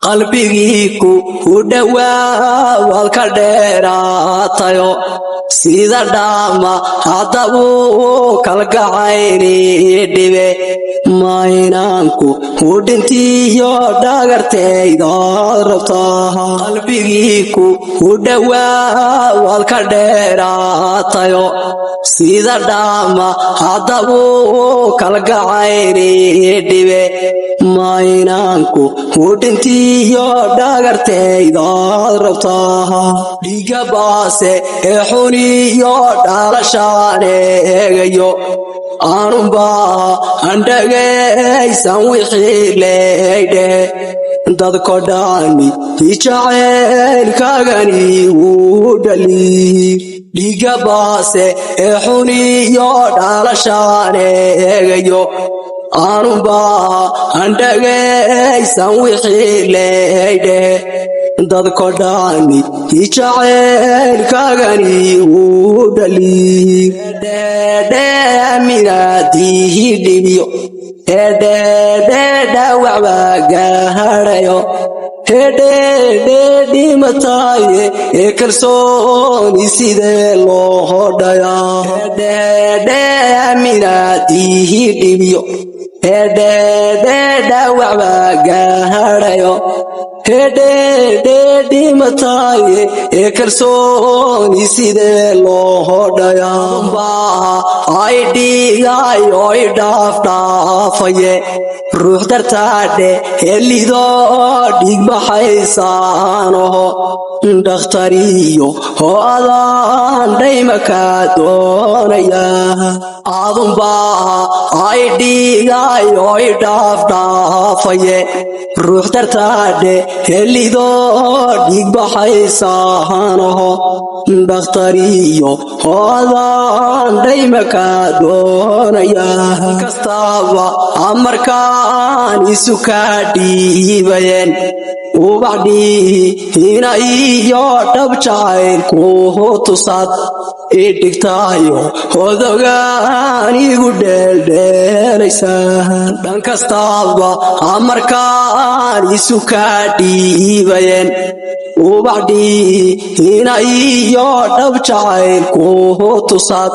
qalbigiiku u dhawaa walka dheeraatayo sida dhaama haddabuu kalgacayni dhibe maynaanku u dhintiyo dhagartayda rabtaa qalbigiiku u dhawaa walka dheeraatayo sida dhaama haddabuu kalgacayni dhibe maynaanku u dhintiyo dhagartayda rabtaa dhiiga baase ee xuniyo dhalashaan eegayo aanunbaa andhagaysan wixii leydhe dadko dhani jacaylkaagani wuu dhaliir dhiiga baase ee xuniyo dhalashaan eegayo aanunbaa andhagaysan wixii leydhe dadko dhani jacaylkaagani wuu dhaliir minaadihi dhibiyo dhawacba gaadhayo dhimataye ee kalsooni sidee loo hodhayaa minaadihi dhibiyo dhawacba gaadhayo dhimataye ee kalsooni sidee loo hodhayaa ay dhigayo ay dhaafdhaafaye ruux dartaadhe helido dhigbaxaysaanoho dhakhtariyo oo adaan dhaymakaa doonaya aadunbaa ay dhigayo ay dhaafdhaafaye ruux dartaadhe helido dhigbaxaysaanoho dhakhtariyo oo adaan dhaymakaa doonaya kastaaba amarkaan isu kaa dhiibayeen ubaxdhiina iyo dhab jacaylku tusaad idhigtayo odogaan igu dheeldheelaysaa dhan kastaaba amarkaan isu kaa dhiibayeen ubaxdhiina iyo dhab jacaylku tusaad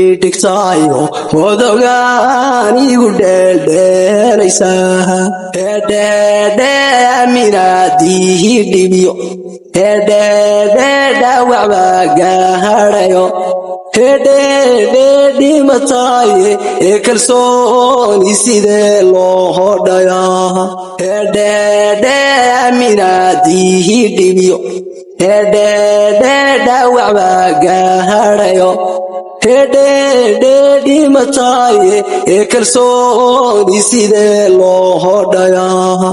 idhigtayo odogaan igu dheeldheelaysaa minaadihi dhibiyo dhawacba gaadhayo dhimataye ee kalsooni sidee loo hodhayaa minaadihi dhibiyo dhawacba gaadhayo dhimataye ee kalsooni sidee loo hodhayaa